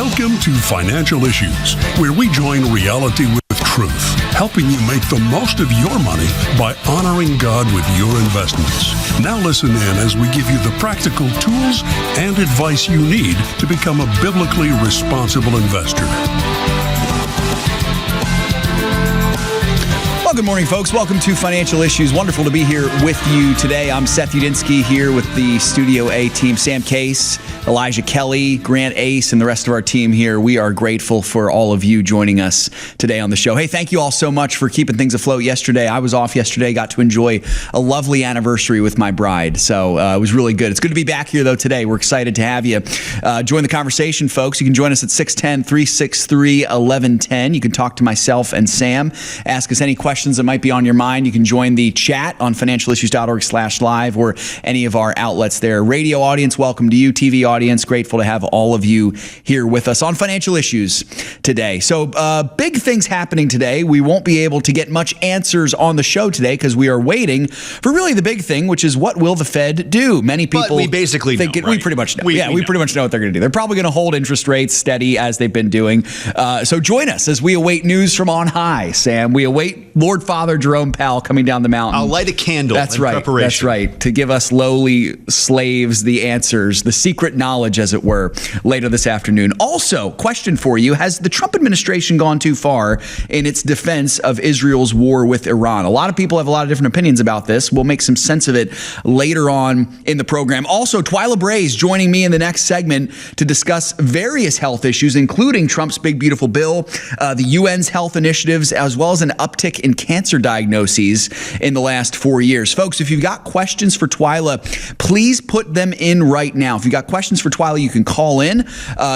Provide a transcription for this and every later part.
Welcome to Financial Issues, where we join reality with truth, helping you make the most of your money by honoring God with your investments. Now listen in as we give you the practical tools and advice you need to become a biblically responsible investor. Well, good morning, folks. Welcome to Financial Issues. Wonderful to be here with you today. I'm Seth Udinsky here with the Studio A team, Sam Case, Elijah Kelly, Grant Ace, and the rest of our team here. We are grateful for all of you joining us today on the show. Hey, thank you all so much for keeping things afloat yesterday. I was off yesterday, got to enjoy a lovely anniversary with my bride, so it was really good. It's good to be back here, though, today. We're excited to have you. Join the conversation, folks. You can join us at 610-363-1110. You can talk to myself and Sam. Ask us any questions that might be on your mind. You can join the chat on financialissues.org/live or any of our outlets there. Radio audience, welcome to you. TV audience, grateful to have all of you here with us on Financial Issues today. So big things happening today. We won't be able to get much answers on the show today because we are waiting for really the big thing, which is what will the Fed do? Many people but we basically think know, right? We pretty much know. We pretty much know what they're going to do. They're probably going to hold interest rates steady as they've been doing. So join us as we await news from on high, Sam. We await Lord Father Jerome Powell coming down the mountain. I'll light a candle. That's right. Preparation. That's right. To give us lowly slaves the answers, the secret knowledge, as it were, later this afternoon. Also, question for you: has the Trump administration gone too far in its defense of Israel's war with Iran? A lot of people have a lot of different opinions about this. We'll make some sense of it later on in the program. Also, Twila Brase joining me in the next segment to discuss various health issues, including Trump's big, beautiful bill, the UN's health initiatives, as well as an uptick in cancer diagnoses in the last 4 years. Folks, if you've got questions for Twila, please put them in right now. If you've got questions for Twila, you can call in.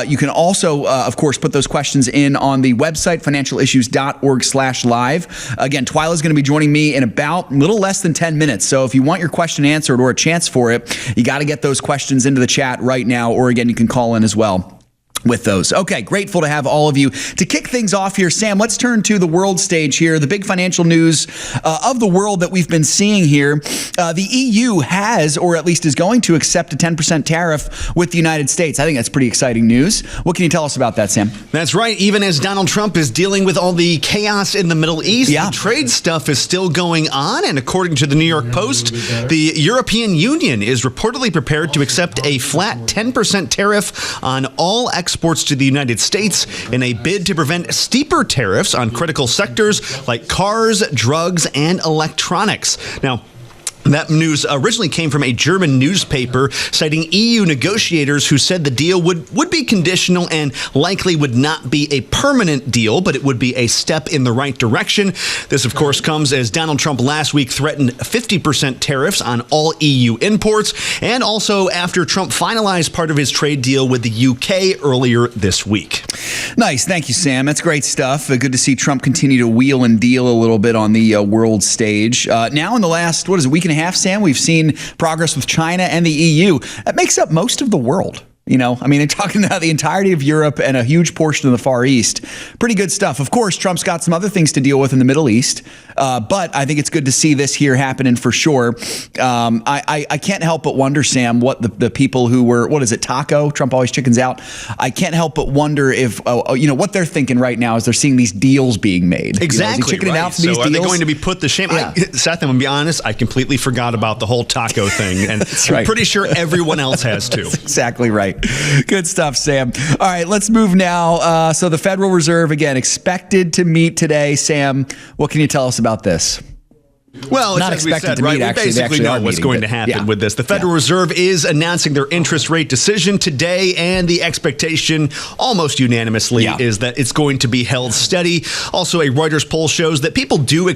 You can also, of course, put those questions in on the website, financialissues.org/live. Again, Twila is going to be joining me in about a little less than 10 minutes. So if you want your question answered or a chance for it, you got to get those questions into the chat right now, or again, you can call in as well with those. Okay, grateful to have all of you. To kick things off here, Sam, let's turn to the world stage here. The big financial news of the world that we've been seeing here. The EU has, or at least is going to, accept a 10% tariff with the United States. I think that's pretty exciting news. What can you tell us about that, Sam? That's right. Even as Donald Trump is dealing with all the chaos in the Middle East, the trade stuff is still going on. And according to the New York Post, the European Union is reportedly prepared to accept a flat 10% tariff on all exports to the United States in a bid to prevent steeper tariffs on critical sectors like cars, drugs, and electronics. Now, that news originally came from a German newspaper citing EU negotiators who said the deal would be conditional and likely would not be a permanent deal, but it would be a step in the right direction. This, of course, comes as Donald Trump last week threatened 50% tariffs on all EU imports, and also after Trump finalized part of his trade deal with the UK earlier this week. Nice. Thank you, Sam. That's great stuff. Good to see Trump continue to wheel and deal a little bit on the world stage. Now in the last, week and a half, Sam, we've seen progress with China and the EU. That makes up most of the world. You know, I mean, they're talking about the entirety of Europe and a huge portion of the Far East. Pretty good stuff. Of course, Trump's got some other things to deal with in the Middle East, but I think it's good to see this here happening for sure. I can't help but wonder, Sam, what the people who were, taco? Trump always chickens out. I can't help but wonder if, what they're thinking right now as they're seeing these deals being made. Exactly. Chickening out for these deals? Are they going to be put to shame? Yeah. Seth, I'm going to be honest, I completely forgot about the whole taco thing, and I'm pretty sure everyone else has too. That's exactly right. Good stuff, Sam. All right, let's move now. So the Federal Reserve, again, expected to meet today. Sam, what can you tell us about this? Well, not as expected we said, to meet, right? actually. We basically know what's going to happen with this. The Federal Reserve is announcing their interest rate decision today, and the expectation, almost unanimously, is that it's going to be held steady. Also, a Reuters poll shows that people do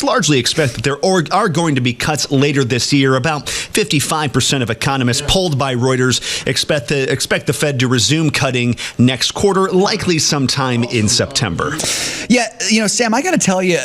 largely expect that there are going to be cuts later this year. About 55% of economists polled by Reuters expect the Fed to resume cutting next quarter, likely sometime in September. Yeah, Sam, I got to tell you,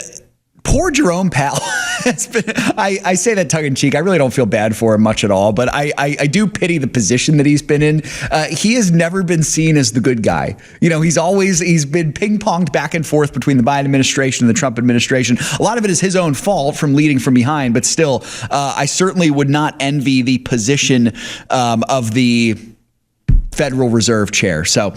poor Jerome Powell. I say that tongue in cheek. I really don't feel bad for him much at all, but I do pity the position that he's been in. He has never been seen as the good guy. He's been ping-ponged back and forth between the Biden administration and the Trump administration. A lot of it is his own fault from leading from behind, but still, I certainly would not envy the position of the Federal Reserve Chair. So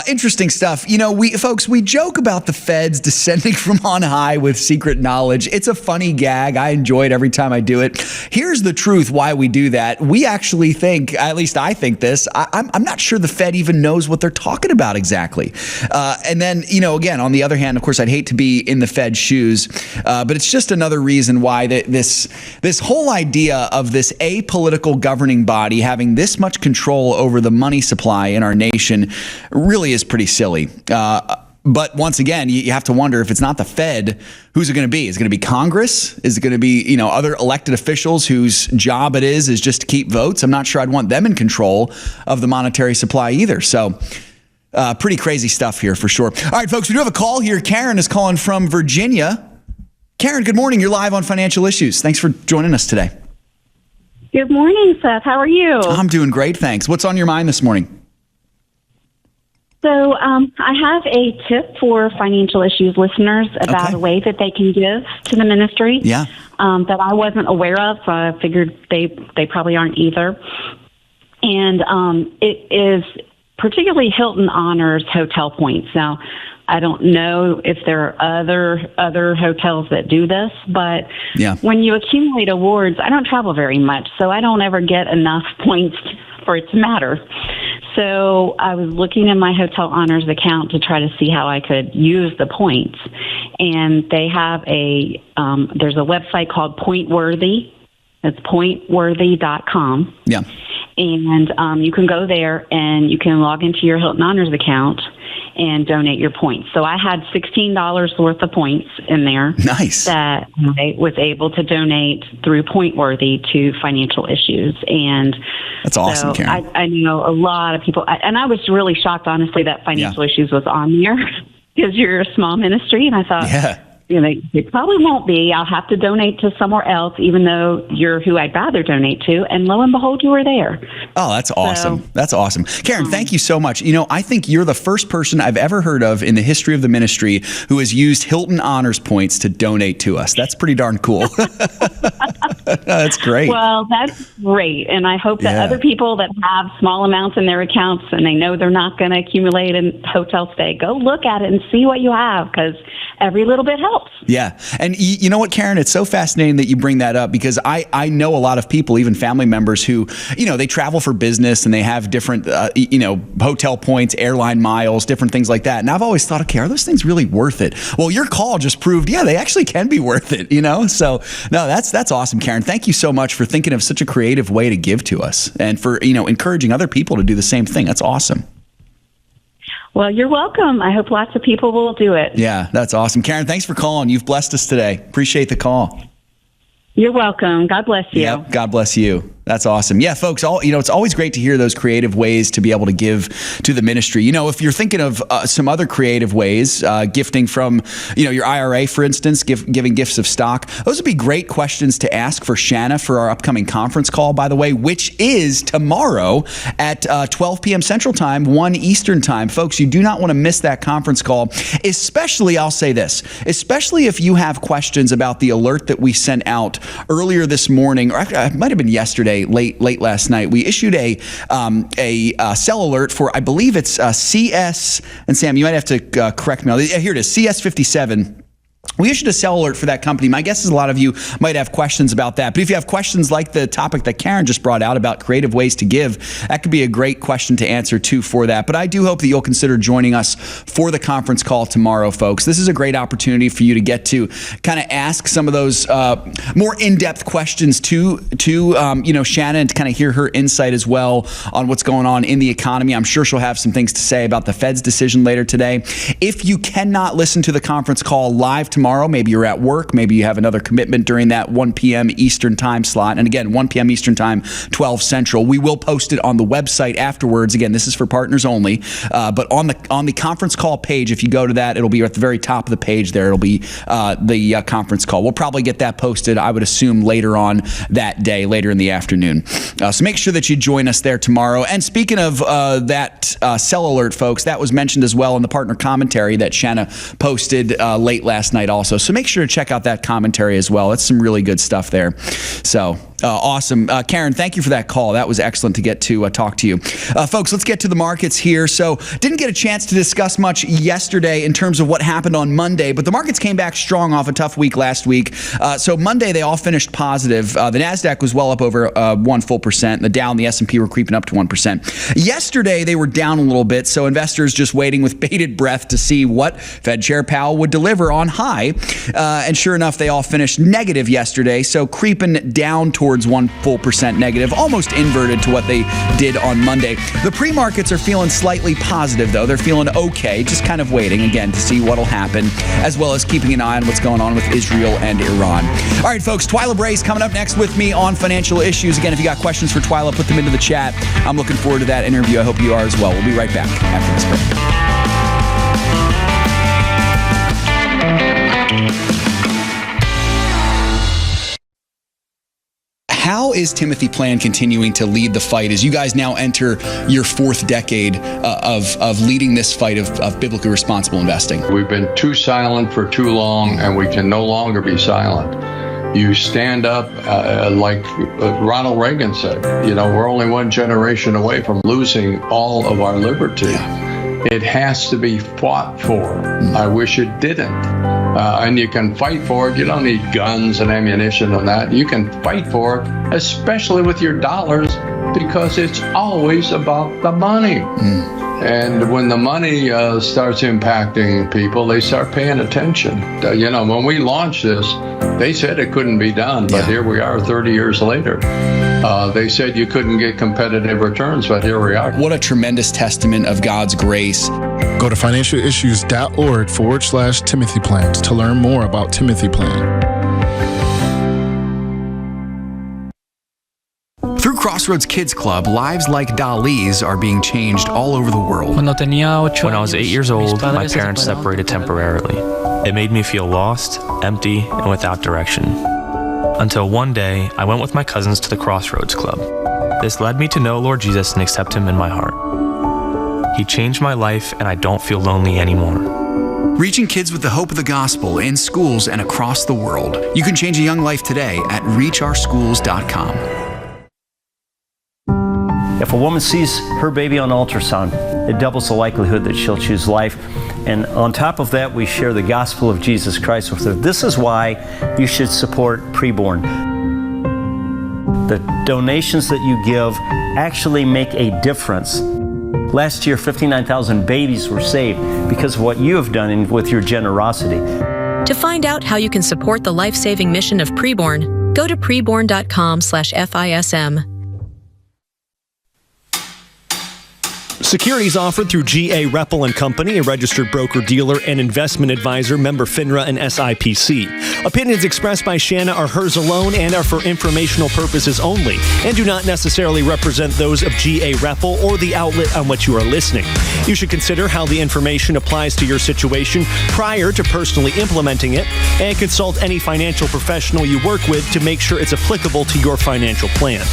interesting stuff. We joke about the feds descending from on high with secret knowledge. It's a funny gag. I enjoy it every time I do it. Here's the truth why we do that. We actually think, at least I think this, I'm not sure the Fed even knows what they're talking about exactly. And then, again, on the other hand, of course, I'd hate to be in the Fed's shoes, but it's just another reason why this whole idea of this apolitical governing body having this much control over the money supply in our nation really is pretty silly. But once again, you have to wonder, if it's not the Fed, who's it going to be? Is it going to be Congress? Is it going to be, other elected officials whose job it is just to keep votes? I'm not sure I'd want them in control of the monetary supply either. So pretty crazy stuff here for sure. All right, folks, we do have a call here. Karen is calling from Virginia. Karen, good morning. You're live on Financial Issues. Thanks for joining us today. Good morning, Seth. How are you? I'm doing great, thanks. What's on your mind this morning? So I have a tip for Financial Issues listeners about a way that they can give to the ministry that I wasn't aware of, so I figured they probably aren't either. And it is particularly Hilton Honors hotel points. Now, I don't know if there are other hotels that do this, but when you accumulate awards, I don't travel very much, so I don't ever get enough points for it to matter. So I was looking in my Hotel Honors account to try to see how I could use the points. And they have there's a website called Pointworthy. It's pointworthy.com. Yeah. And you can go there and you can log into your Hilton Honors account and donate your points. So I had $16 worth of points in there. Nice. That I was able to donate through Pointworthy to Financial Issues. And that's awesome, so Karen. I know a lot of people, and I was really shocked, honestly, that Financial Issues was on there because you're a small ministry. And I thought, it probably won't be. I'll have to donate to somewhere else, even though you're who I'd rather donate to. And lo and behold, you were there. Oh, that's awesome. That's awesome. Karen, thank you so much. I think you're the first person I've ever heard of in the history of the ministry who has used Hilton Honors points to donate to us. That's pretty darn cool. That's great. Well, that's great. And I hope that other people that have small amounts in their accounts and they know they're not going to accumulate in hotel stay, go look at it and see what you have, because every little bit helps. Yeah. And you know what, Karen, it's so fascinating that you bring that up, because I know a lot of people, even family members who, they travel for business and they have different, hotel points, airline miles, different things like that. And I've always thought, okay, are those things really worth it? Well, your call just proved, they actually can be worth it, So no, that's awesome, Karen. Thank you so much for thinking of such a creative way to give to us and for, encouraging other people to do the same thing. That's awesome. Well, you're welcome. I hope lots of people will do it. Yeah, that's awesome. Karen, thanks for calling. You've blessed us today. Appreciate the call. You're welcome. God bless you. Yep, God bless you. That's awesome. Yeah, folks, it's always great to hear those creative ways to be able to give to the ministry. If you're thinking of some other creative ways, gifting from, your IRA, for instance, giving gifts of stock, those would be great questions to ask for Shanna for our upcoming conference call, by the way, which is tomorrow at 12 p.m. Central Time, 1 Eastern Time. Folks, you do not want to miss that conference call, especially, I'll say this, especially if you have questions about the alert that we sent out earlier this morning, or it might have been yesterday, late last night. We issued a sell alert for, I believe it's CS, and Sam, you might have to correct me. Here it is, CS57. We issued a sell alert for that company. My guess is a lot of you might have questions about that. But if you have questions like the topic that Karen just brought out about creative ways to give, that could be a great question to answer too for that. But I do hope that you'll consider joining us for the conference call tomorrow, folks. This is a great opportunity for you to get to kind of ask some of those more in-depth questions to Shannon, and to kind of hear her insight as well on what's going on in the economy. I'm sure she'll have some things to say about the Fed's decision later today. If you cannot listen to the conference call live tomorrow, maybe you're at work, maybe you have another commitment during that 1 p.m. Eastern time slot. And again, 1 p.m. Eastern time, 12 Central. We will post it on the website afterwards. Again, this is for partners only. But on the conference call page, if you go to that, it'll be at the very top of the page there. It'll be the conference call. We'll probably get that posted, I would assume, later on that day, later in the afternoon. So make sure that you join us there tomorrow. And speaking of that sell alert, folks, that was mentioned as well in the partner commentary that Shanna posted late last night also. So make sure to check out that commentary as well. It's some really good stuff there. So Awesome. Karen, thank you for that call. That was excellent to get to talk to you. Folks, let's get to the markets here. So didn't get a chance to discuss much yesterday in terms of what happened on Monday, but the markets came back strong off a tough week last week. So Monday, they all finished positive. The NASDAQ was well up over 1 full percent. The Dow and the S&P were creeping up to 1%. Yesterday, they were down a little bit, so investors just waiting with bated breath to see what Fed Chair Powell would deliver on high. And sure enough, they all finished negative yesterday, so creeping down towards 1 full percent negative, almost inverted to what they did on Monday. The pre-markets are feeling slightly positive, though. They're feeling okay, just kind of waiting, again, to see what'll happen, as well as keeping an eye on what's going on with Israel and Iran. All right, folks, Twila Brase coming up next with me on financial issues. Again, if you got questions for Twila, put them into the chat. I'm looking forward to that interview. I hope you are as well. We'll be right back after this break. How is Timothy Plan continuing to lead the fight as you guys now enter your 4th decade of leading this fight of biblically responsible investing? We've been too silent for too long, and we can no longer be silent. You stand up, like Ronald Reagan said, we're only one generation away from losing all of our liberty. Yeah. It has to be fought for. I wish it didn't. And you can fight for it. You don't need guns and ammunition and that. You can fight for it, especially with your dollars, because it's always about the money. And when the money starts impacting people, they start paying attention. When we launched this, they said it couldn't be done, but here we are 30 years later. They said you couldn't get competitive returns, but here we are. What a tremendous testament of God's grace. Go to financialissues.org/Timothy Plans to learn more about Timothy Plan. Through Crossroads Kids Club, lives like Dali's are being changed all over the world. When I was 8 years old, my parents separated temporarily. It made me feel lost, empty, and without direction. Until one day, I went with my cousins to the Crossroads Club. This led me to know Lord Jesus and accept Him in my heart. He changed my life, and I don't feel lonely anymore. Reaching kids with the hope of the gospel in schools and across the world. You can change a young life today at reachourschools.com. If a woman sees her baby on ultrasound, it doubles the likelihood that she'll choose life. And on top of that, we share the gospel of Jesus Christ with her. This is why you should support preborn. The donations that you give actually make a difference. Last year, 59,000 babies were saved because of what you have done with your generosity. To find out how you can support the life-saving mission of Preborn, go to preborn.com/FISM. Securities offered through G.A. Reppel & Company, a registered broker-dealer and investment advisor, member FINRA and SIPC. Opinions expressed by Shanna are hers alone and are for informational purposes only and do not necessarily represent those of G.A. Reppel or the outlet on which you are listening. You should consider how the information applies to your situation prior to personally implementing it and consult any financial professional you work with to make sure it's applicable to your financial plan.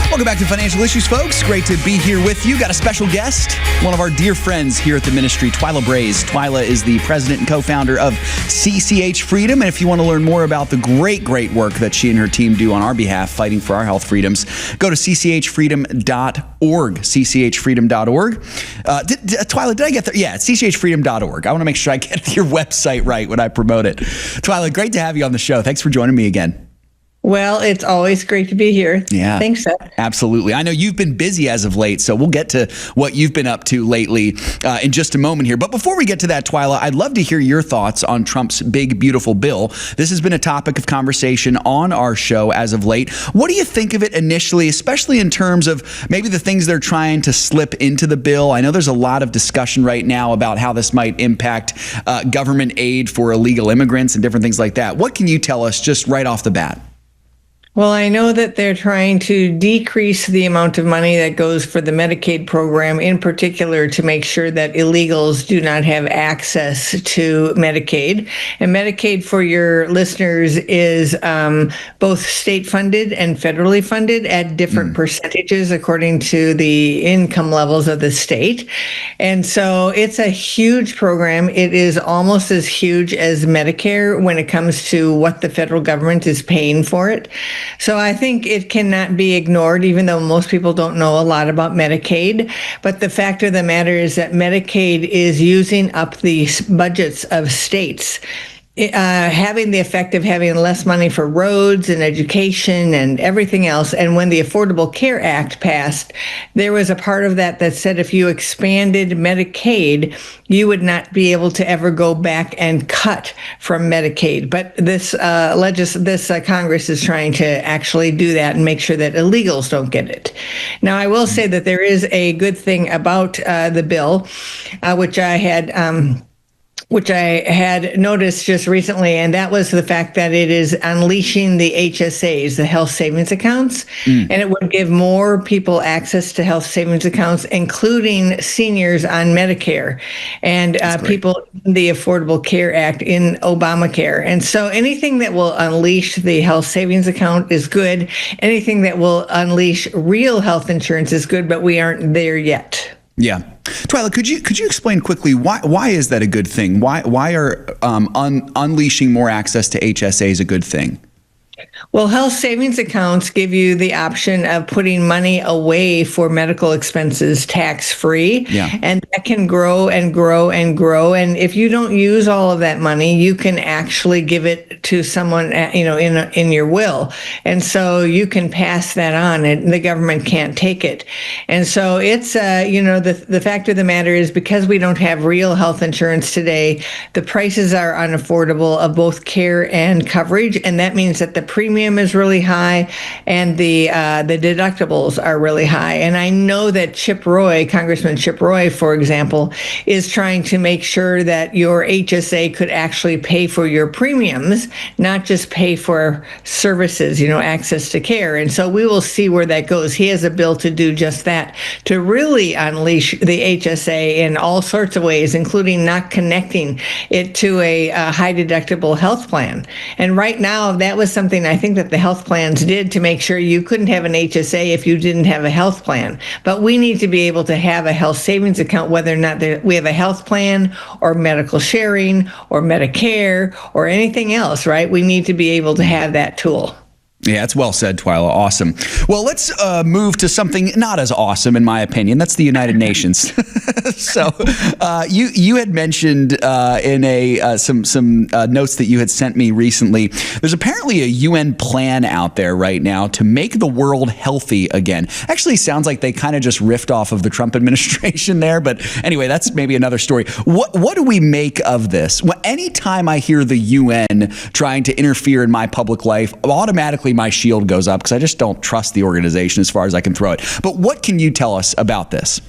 Welcome back to Financial Issues, folks. Great to be here with you. Got a special guest, one of our dear friends here at the ministry, Twila Brase. Twila is the president and co-founder of CCH Freedom. And if you want to learn more about the great work that she and her team do on our behalf, fighting for our health freedoms, go to cchfreedom.org, cchfreedom.org. Twila, did I get there? Yeah, it's cchfreedom.org. I want to make sure I get your website right when I promote it. Twila, great to have you on the show. Thanks for joining me again. Well, it's always great to be here. Yeah. Thanks, Seth. Absolutely. I know you've been busy as of late, so we'll get to what you've been up to lately in just a moment here. But before we get to that, Twila, I'd love to hear your thoughts on Trump's big, beautiful bill. This has been a topic of conversation on our show as of late. What do you think of it initially, especially in terms of maybe the things they're trying to slip into the bill? I know there's a lot of discussion right now about how this might impact government aid for illegal immigrants and different things like that. What can you tell us just right off the bat? Well, I know that they're trying to decrease the amount of money that goes for the Medicaid program, in particular to make sure that illegals do not have access to Medicaid. And Medicaid, for your listeners, is both state-funded and federally funded at different percentages according to the income levels of the state. And so it's a huge program. It is almost as huge as Medicare when it comes to what the federal government is paying for it. So I think it cannot be ignored, even though most people don't know a lot about Medicaid. But the fact of the matter is that Medicaid is using up the budgets of states, having the effect of having less money for roads and education and everything else. And when the Affordable Care Act passed, there was a part of that that said if you expanded Medicaid, you would not be able to ever go back and cut from Medicaid. But this Congress is trying to actually do that and make sure that illegals don't get it. Now, I will say that there is a good thing about the bill, which I had noticed just recently, and that was the fact that it is unleashing the HSAs, the health savings accounts, and it would give more people access to health savings accounts, including seniors on Medicare and people in the Affordable Care Act in Obamacare. And so anything that will unleash the health savings account is good. Anything that will unleash real health insurance is good, but we aren't there yet. Yeah. Twila, could you explain quickly why is that a good thing? Why are unleashing more access to HSAs a good thing? Well, health savings accounts give you the option of putting money away for medical expenses tax-free, and that can grow and grow and grow. And if you don't use all of that money, you can actually give it to someone, in your will, and so you can pass that on, and the government can't take it. And so it's, the fact of the matter is, because we don't have real health insurance today, the prices are unaffordable of both care and coverage, and that means that the premium is really high and the deductibles are really high. And I know that Congressman Chip Roy, for example, is trying to make sure that your HSA could actually pay for your premiums, not just pay for services, access to care. And so we will see where that goes. He has a bill to do just that, to really unleash the HSA in all sorts of ways, including not connecting it to a high deductible health plan. And right now, that was something I think that the health plans did to make sure you couldn't have an HSA if you didn't have a health plan. But we need to be able to have a health savings account, whether or not we have a health plan or medical sharing or Medicare or anything else, right? We need to be able to have that tool. Yeah, it's well said, Twila. Awesome. Well, let's move to something not as awesome, in my opinion. That's the United Nations. So, you had mentioned in some notes that you had sent me recently, there's apparently a UN plan out there right now to make the world healthy again. Actually, sounds like they kind of just riffed off of the Trump administration there, but anyway, that's maybe another story. What do we make of this? Well, anytime I hear the UN trying to interfere in my public life, automatically my shield goes up because I just don't trust the organization as far as I can throw it. But what can you tell us about this?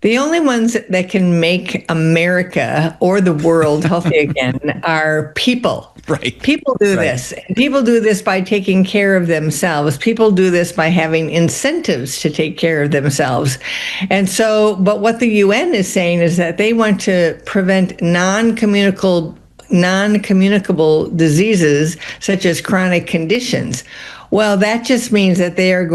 The only ones that can make America or the world healthy again are people. Right. People do this. People do this by taking care of themselves. People do this by having incentives to take care of themselves. And so, but what the UN is saying is that they want to prevent non-communicable diseases such as chronic conditions. Well, that just means that they're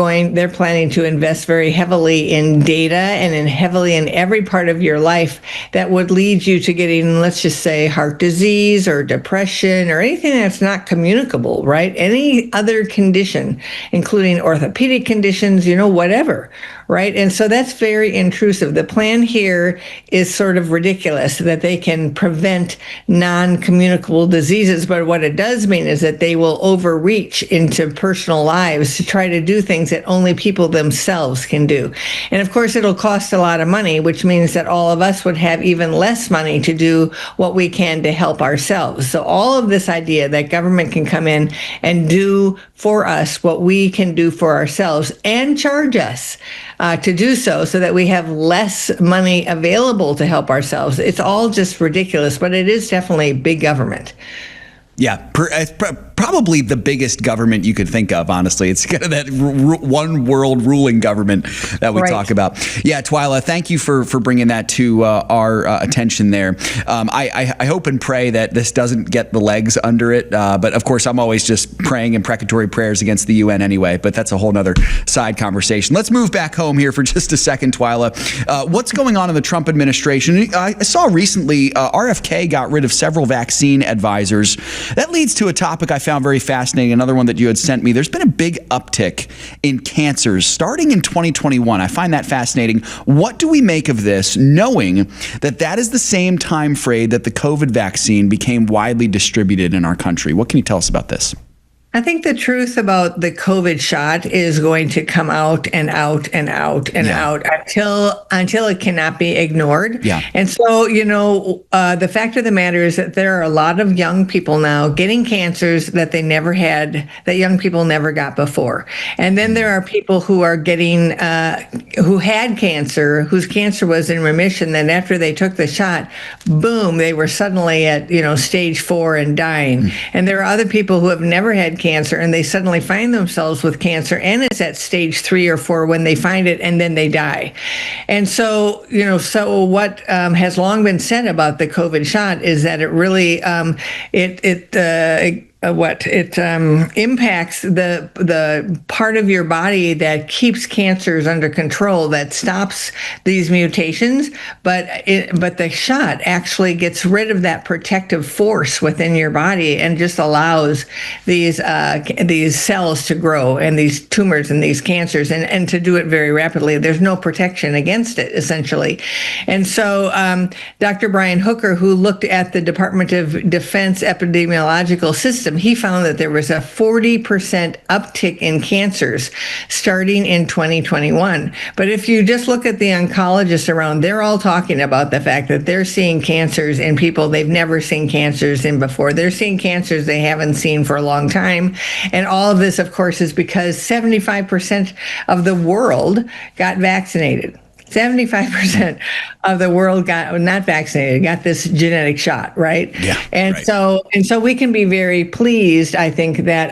planning to invest very heavily in data and heavily in every part of your life that would lead you to getting, let's just say, heart disease or depression or anything that's not communicable, right? Any other condition, including orthopedic conditions, whatever, right? And so that's very intrusive. The plan here is sort of ridiculous that they can prevent non-communicable diseases, but what it does mean is that they will overreach into personal lives to try to do things that only people themselves can do. And of course, it'll cost a lot of money, which means that all of us would have even less money to do what we can to help ourselves. So all of this idea that government can come in and do for us what we can do for ourselves and charge us to do so that we have less money available to help ourselves. It's all just ridiculous, but it is definitely big government. Yeah, probably the biggest government you could think of, honestly. It's kind of that one world ruling government that we talk about. Yeah, Twila, thank you for bringing that to our attention there. I hope and pray that this doesn't get the legs under it. But of course, I'm always just praying imprecatory prayers against the UN anyway. But that's a whole nother side conversation. Let's move back home here for just a second, Twila. What's going on in the Trump administration? I saw recently RFK got rid of several vaccine advisors. That leads to a topic I found very fascinating, another one that you had sent me. There's been a big uptick in cancers starting in 2021. I find that fascinating. What do we make of this, knowing that that is the same time frame that the COVID vaccine became widely distributed in our country? What can you tell us about this? I think the truth about the COVID shot is going to come out and out and out and out until it cannot be ignored. Yeah. And so, the fact of the matter is that there are a lot of young people now getting cancers that they never had, that young people never got before. And then there are people who are getting, who had cancer, whose cancer was in remission. Then after they took the shot, boom, they were suddenly at, stage 4 and dying. And there are other people who have never had cancer and they suddenly find themselves with cancer and it's at stage 3 or 4 when they find it, and then they die. And so, so what has long been said about the COVID shot is that it really impacts the part of your body that keeps cancers under control, that stops these mutations, but the shot actually gets rid of that protective force within your body and just allows these cells to grow, and these tumors and these cancers, and to do it very rapidly. There's no protection against it, essentially. And so Dr. Brian Hooker, who looked at the Department of Defense epidemiological system, he found that there was a 40% uptick in cancers starting in 2021. But if you just look at the oncologists around, they're all talking about the fact that they're seeing cancers in people they've never seen cancers in before. They're seeing cancers they haven't seen for a long time. And all of this, of course, is because 75% of the world got vaccinated. 75% of the world got not vaccinated, got this genetic shot, right? Yeah. And so we can be very pleased, I think, that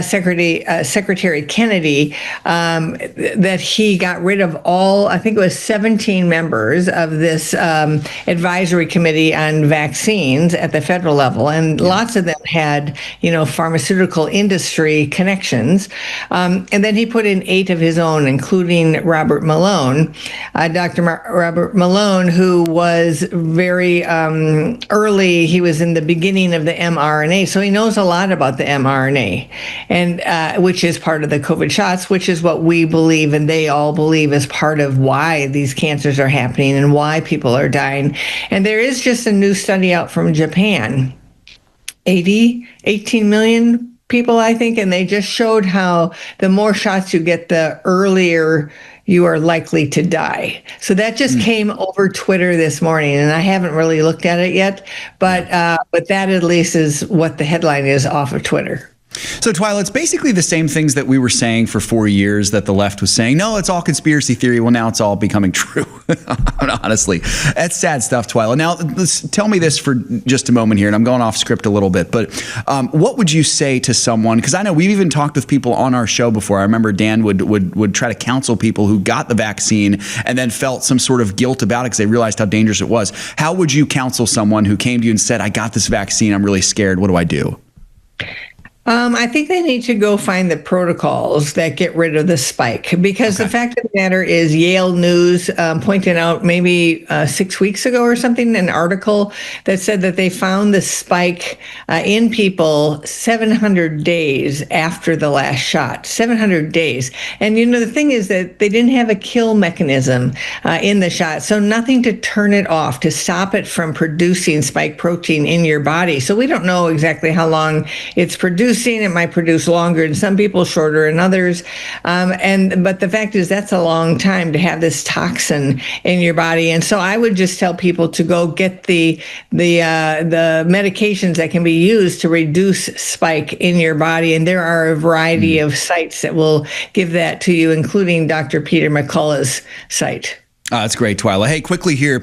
Secretary Kennedy, that he got rid of all, I think it was 17 members of this advisory committee on vaccines at the federal level, and lots of them had, pharmaceutical industry connections. And then he put in 8 of his own, including Robert Malone. Dr. Robert Malone, who was very early, he was in the beginning of the mRNA, so he knows a lot about the mRNA, and which is part of the COVID shots, which is what we believe and they all believe is part of why these cancers are happening and why people are dying. And there is just a new study out from Japan, 18 million people, I think, and they just showed how the more shots you get, the earlier you are likely to die. So that just came over Twitter this morning, and I haven't really looked at it yet, but that at least is what the headline is off of Twitter. So, Twila, it's basically the same things that we were saying for 4 years that the left was saying, no, it's all conspiracy theory. Well, now it's all becoming true. Honestly, that's sad stuff, Twila. Now, tell me this for just a moment here, and I'm going off script a little bit, but what would you say to someone, because I know we've even talked with people on our show before. I remember Dan would try to counsel people who got the vaccine and then felt some sort of guilt about it because they realized how dangerous it was. How would you counsel someone who came to you and said, I got this vaccine, I'm really scared, what do I do? I think they need to go find the protocols that get rid of the spike, because the fact of the matter is Yale News pointed out maybe 6 weeks ago or something, an article that said that they found the spike in people 700 days after the last shot, 700 days. And, the thing is that they didn't have a kill mechanism in the shot, so nothing to turn it off, to stop it from producing spike protein in your body. So we don't know exactly how long it's produced. It might produce longer in some people, shorter in others. But the fact is that's a long time to have this toxin in your body. And so I would just tell people to go get the medications that can be used to reduce spike in your body. And there are a variety of sites that will give that to you, including Dr. Peter McCullough's site. That's great, Twila. Hey, quickly here,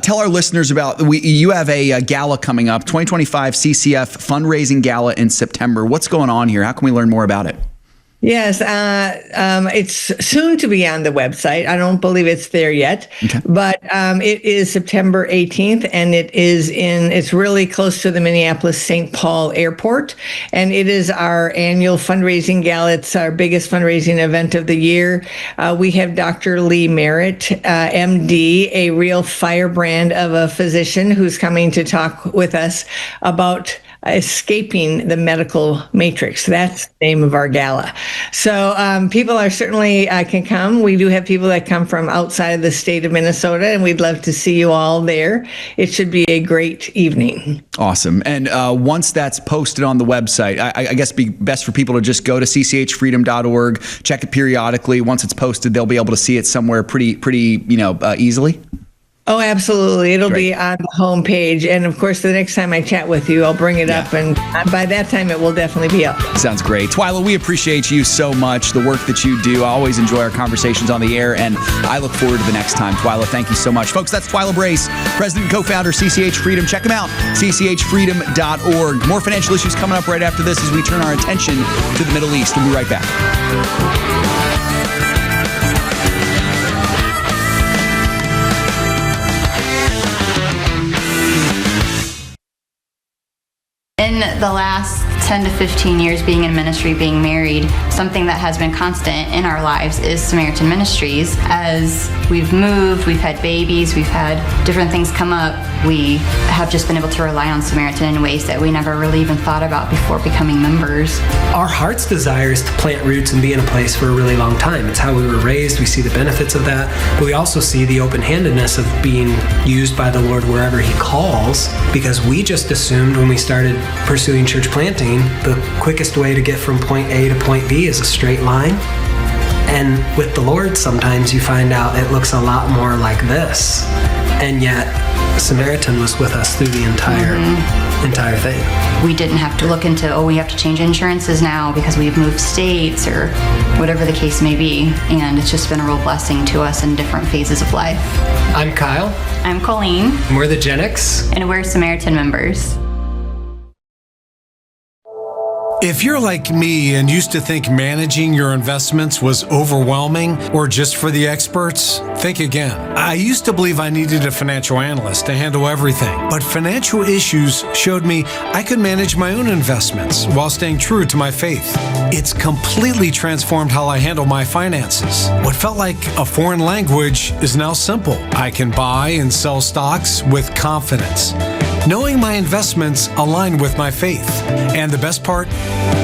tell our listeners about, you have a gala coming up, 2025 CCF fundraising gala in September. What's going on here? How can we learn more about it? Yes, it's soon to be on the website. I don't believe it's there yet, but it is September 18th, and it's really close to the Minneapolis-St. Paul airport, and it is our annual fundraising gala. It's our biggest fundraising event of the year. We have Dr. Lee Merritt, MD, a real firebrand of a physician who's coming to talk with us about escaping the medical matrix. That's the name of our gala. So people are certainly can come. We do have people that come from outside of the state of Minnesota, and we'd love to see you all there. It should be a great evening. Awesome. And once that's posted on the website, I guess it'd be best for people to just go to cchfreedom.org, check it periodically. Once it's posted, they'll be able to see it somewhere pretty easily. Oh, absolutely. It'll be on the homepage. And of course, the next time I chat with you, I'll bring it up. And by that time, it will definitely be up. Sounds great. Twila, we appreciate you so much, the work that you do. I always enjoy our conversations on the air, and I look forward to the next time. Twila, thank you so much. Folks, that's Twila Brase, president and co-founder, CCH Freedom. Check them out, cchfreedom.org. More financial issues coming up right after this as we turn our attention to the Middle East. We'll be right back. In the last 10 to 15 years being in ministry, being married, something that has been constant in our lives is Samaritan Ministries. As we've moved, we've had babies, we've had different things come up, we have just been able to rely on Samaritan in ways that we never really even thought about before becoming members. Our heart's desire is to plant roots and be in a place for a really long time. It's how we were raised. We see the benefits of that, but we also see the open-handedness of being used by the Lord wherever He calls, because we just assumed when we started pursuing church planting, the quickest way to get from point A to point B is a straight line. And with the Lord, sometimes you find out it looks a lot more like this. And yet, Samaritan was with us through the entire thing. We didn't have to look into, we have to change insurances now because we've moved states or whatever the case may be. And it's just been a real blessing to us in different phases of life. I'm Kyle. I'm Colleen. And we're the Gen X. And we're Samaritan members. If you're like me and used to think managing your investments was overwhelming or just for the experts, think again. I used to believe I needed a financial analyst to handle everything, but financial issues showed me I could manage my own investments while staying true to my faith. It's completely transformed how I handle my finances. What felt like a foreign language is now simple. I can buy and sell stocks with confidence, knowing my investments align with my faith. And the best part,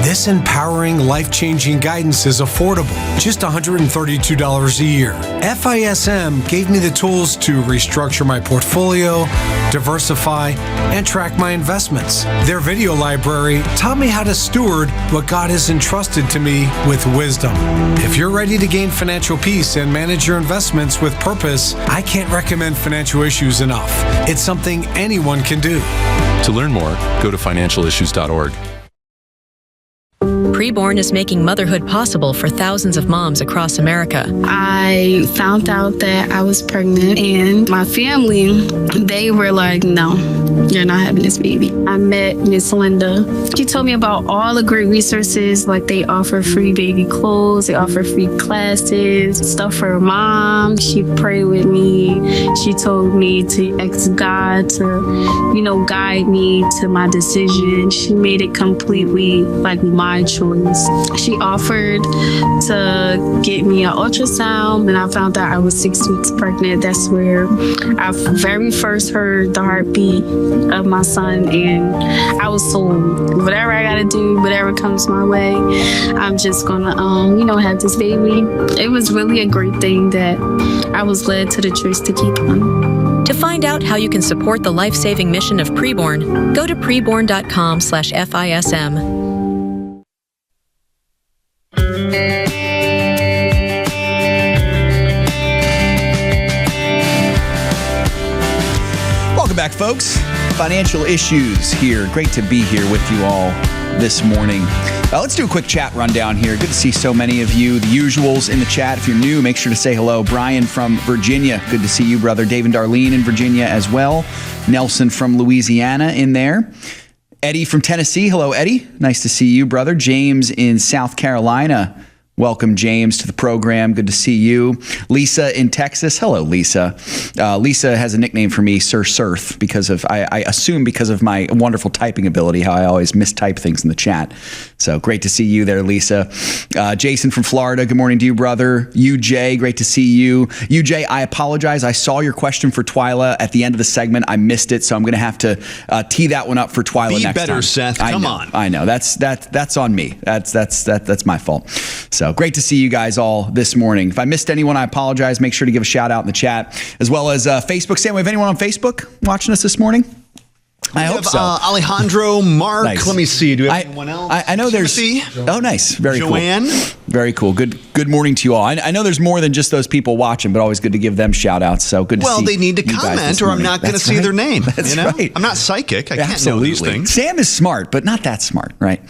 this empowering, life-changing guidance is affordable, just $132 a year. FISM gave me the tools to restructure my portfolio, diversify, and track my investments. Their video library taught me how to steward what God has entrusted to me with wisdom. If you're ready to gain financial peace and manage your investments with purpose, I can't recommend Financial Issues enough. It's something anyone can do. To learn more, go to financialissues.org. Preborn is making motherhood possible for thousands of moms across America. I found out that I was pregnant, and my family, they were like, no, you're not having this baby. I met Miss Linda. She told me about all the great resources, like they offer free baby clothes, they offer free classes, stuff for mom. She prayed with me. She told me to ask God to, guide me to my decision. She made it completely like my choice. She offered to get me an ultrasound, and I found out I was 6 weeks pregnant. That's where I very first heard the heartbeat of my son, and I was told, whatever I gotta do, whatever comes my way, I'm just gonna, have this baby. It was really a great thing that I was led to the choice to keep on. To find out how you can support the life-saving mission of Preborn, go to preborn.com/FISM. Welcome back, folks. Financial Issues here. Great to be here with you all. this morning. Let's do a quick chat rundown here. Good to see so many of you, the usuals in the chat. If you're new, make sure to say hello. Brian from Virginia, good to see you, brother. Dave and Darlene in Virginia as well. Nelson from Louisiana in there. Eddie from Tennessee. Hello, Eddie. Nice to see you, brother. James in South Carolina. Welcome, James, to the program. Good to see you. Lisa in Texas. Hello, Lisa. Lisa has a nickname for me, Sir Surf, because of, I assume because of my wonderful typing ability, how I always mistype things in the chat. So great to see you there, Lisa. Jason from Florida. Good morning to you, brother. UJ, great to see you. UJ, I apologize. I saw your question for Twila at the end of the segment. I missed it, so I'm going to have to tee that one up for Twila next time. Be better, Seth. Come on. I know. That's on me. That's my fault. So great to see you guys all this morning. If I missed anyone, I apologize. Make sure to give a shout out in the chat, as well as Facebook. Sam, we have anyone on Facebook watching us this morning? I hope so. Alejandro, Mark. Nice. Let me see. Do we have anyone else? I know Timothy? Oh, nice. Very Joanne? cool. Very cool. Good morning to you all. I know there's more than just those people watching, but always good to give them shout outs. So good to see you. Well, they need to comment or I'm not going to see their name. That's right. I'm not psychic. I can't know those things. Sam is smart, but not that smart, right?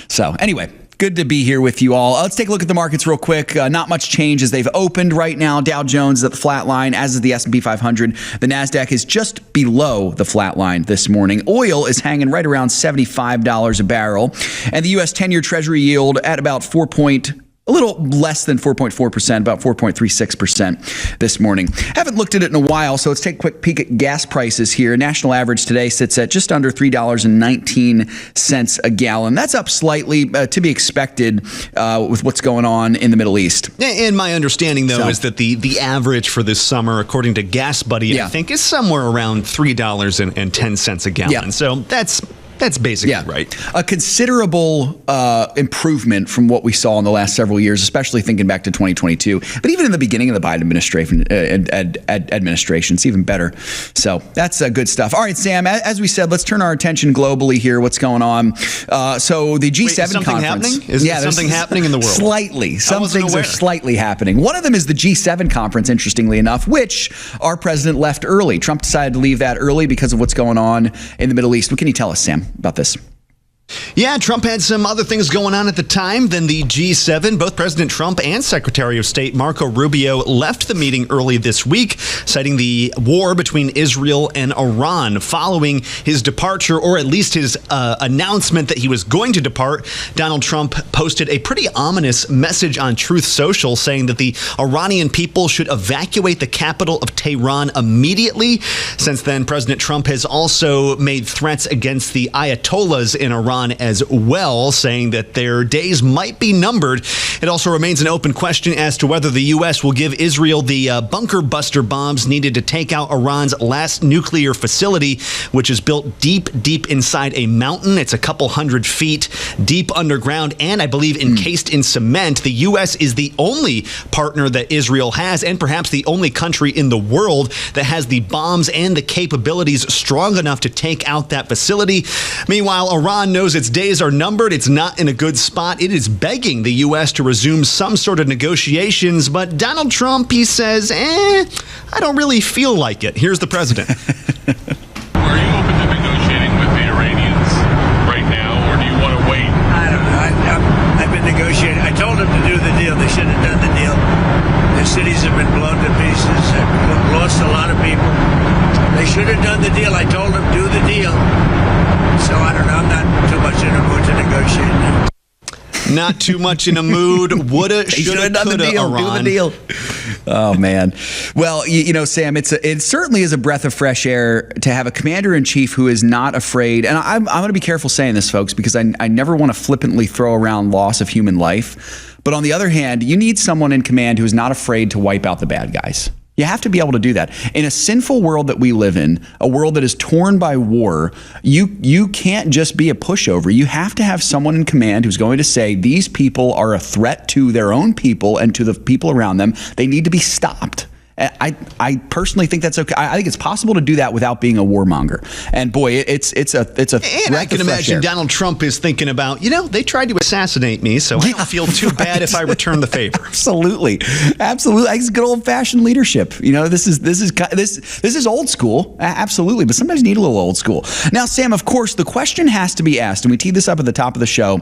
So anyway, good to be here with you all. Let's take a look at the markets real quick. Not much change as they've opened right now. Dow Jones is at the flat line, as is the S&P 500. The NASDAQ is just below the flat line this morning. Oil is hanging right around $75 a barrel. And the U.S. 10-year Treasury yield at about a little less than 4.4%, about 4.36% this morning. Haven't looked at it in a while, so let's take a quick peek at gas prices here. National average today sits at just under $3.19 a gallon. That's up slightly, to be expected with what's going on in the Middle East. And my understanding, though, is that the average for this summer, according to Gas Buddy, I think, is somewhere around $3.10 a gallon. Yeah. So that's basically right. A considerable improvement from what we saw in the last several years, especially thinking back to 2022. But even in the beginning of the Biden administration, it's even better. So that's good stuff. All right, Sam, as we said, let's turn our attention globally here. What's going on? So the G7 conference. Happening? Is there something happening in the world? Slightly. Some things are slightly happening. One of them is the G7 conference, interestingly enough, which our president left early. Trump decided to leave that early because of what's going on in the Middle East. What can you tell us, Sam, about this? Yeah, Trump had some other things going on at the time than the G7. Both President Trump and Secretary of State Marco Rubio left the meeting early this week, citing the war between Israel and Iran. Following his departure, or at least his announcement that he was going to depart, Donald Trump posted a pretty ominous message on Truth Social saying that the Iranian people should evacuate the capital of Tehran immediately. Since then, President Trump has also made threats against the Ayatollahs in Iran as well, saying that their days might be numbered. It also remains an open question as to whether the U.S. will give Israel the bunker buster bombs needed to take out Iran's last nuclear facility, which is built deep inside a mountain. It's a couple hundred feet deep underground and I believe encased in cement. The U.S. is the only partner that Israel has, and perhaps the only country in the world that has the bombs and the capabilities strong enough to take out that facility. Meanwhile, Iran knows its days are numbered. It's not in a good spot. It is begging the U.S. to resume some sort of negotiations, but Donald Trump, he says, I don't really feel like it. Here's the president. Are you open to negotiating with the Iranians right now, or do you want to wait? I don't know. I've been negotiating. I told them to do the deal. They should have done the deal. Their cities have been blown to pieces. They've lost a lot of people. They should have done the deal. I told them, do the deal. So I don't know. I'm not too much in a mood to negotiate now. Not too much in a mood. Woulda, shoulda, coulda, Iran. Do the deal. Oh, man. Well, you know, Sam, it certainly is a breath of fresh air to have a commander-in-chief who is not afraid. And I'm going to be careful saying this, folks, because I never want to flippantly throw around loss of human life. But on the other hand, you need someone in command who is not afraid to wipe out the bad guys. You have to be able to do that. In a sinful world that we live in, a world that is torn by war, you can't just be a pushover. You have to have someone in command who's going to say, these people are a threat to their own people and to the people around them. They need to be stopped. I personally think that's okay. I think it's possible to do that without being a warmonger. And boy, it's a and I can imagine Donald Trump is thinking about, they tried to assassinate me, so I don't feel too bad if I return the favor. Absolutely. It's good old fashioned leadership. This is old school. Absolutely. But sometimes you need a little old school. Now, Sam, of course, the question has to be asked, and we teed this up at the top of the show.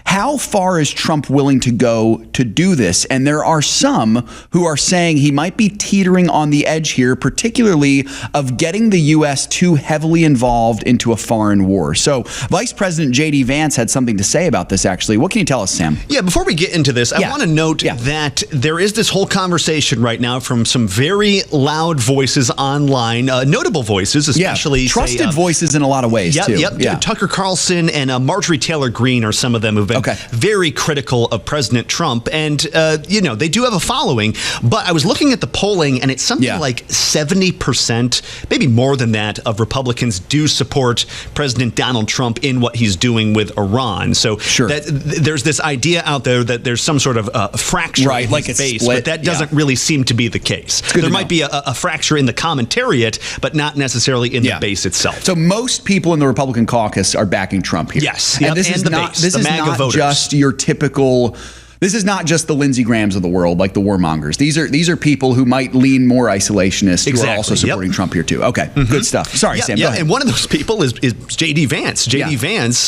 How far is Trump willing to go to do this? And there are some who are saying he might be teetering on the edge here, particularly of getting the U.S. too heavily involved into a foreign war. So Vice President J.D. Vance had something to say about this, actually. What can you tell us, Sam? Yeah, before we get into this, I want to note that there is this whole conversation right now from some very loud voices online, notable voices, especially trusted voices in a lot of ways, too. Yep. Tucker Carlson and Marjorie Taylor Greene are some of them who've been very critical of President Trump. And, they do have a following. But I was looking at the polling, and it's something like 70%, maybe more than that, of Republicans do support President Donald Trump in what he's doing with Iran. So there's this idea out there that there's some sort of fracture in his base, but that doesn't really seem to be the case. There might be a fracture in the commentariat, but not necessarily in the base itself. So most people in the Republican caucus are backing Trump here. Yes. And this is not just your typical... This is not just the Lindsey Grahams of the world, like the warmongers. These are people who might lean more isolationist who are also supporting Trump here too. Okay, good stuff. Sorry, Sam. Go ahead. And one of those people is J.D. Vance. J.D. Vance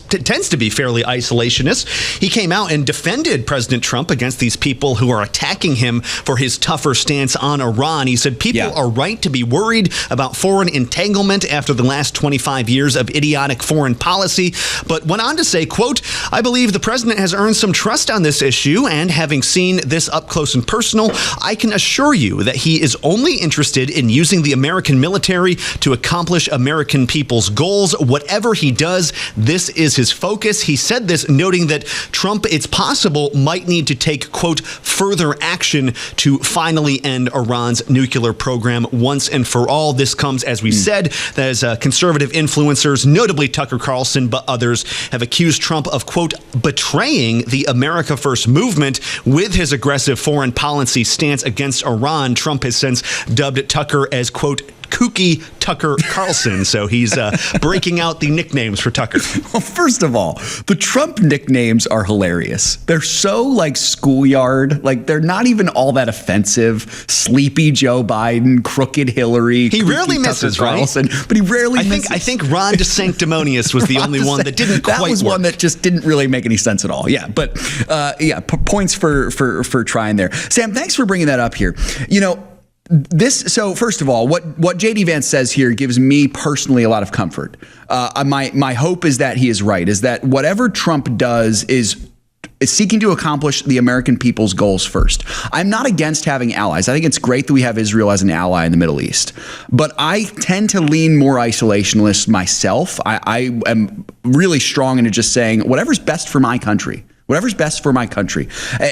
tends to be fairly isolationist. He came out and defended President Trump against these people who are attacking him for his tougher stance on Iran. He said people are right to be worried about foreign entanglement after the last 25 years of idiotic foreign policy, but went on to say, quote, "I believe the president has earned some trust on this issue, and having seen this up close and personal, I can assure you that he is only interested in using the American military to accomplish American people's goals. Whatever he does, this is his focus." He said this, noting that Trump, it's possible, might need to take, quote, "further action to finally end Iran's nuclear program once and for all." This comes, as we said, as conservative influencers, notably Tucker Carlson, but others, have accused Trump of, quote, "betraying the America First movement with his aggressive foreign policy stance against Iran." Trump has since dubbed Tucker as, quote, "kooky Tucker Carlson." So he's breaking out the nicknames for Tucker. Well, first of all, the Trump nicknames are hilarious. They're so like schoolyard, like they're not even all that offensive. Sleepy Joe Biden, crooked Hillary. He rarely misses, Carlson, but he rarely misses. I think Ron DeSanctimonious was the only one that didn't quite work. That was one that just didn't really make any sense at all. Yeah, but points for trying there. Sam, thanks for bringing that up here. So first of all, what J.D. Vance says here gives me personally a lot of comfort. My hope is that he is right, is that whatever Trump does is seeking to accomplish the American people's goals first. I'm not against having allies. I think it's great that we have Israel as an ally in the Middle East. But I tend to lean more isolationist myself. I am really strong into just saying whatever's best for my country. Whatever's best for my country.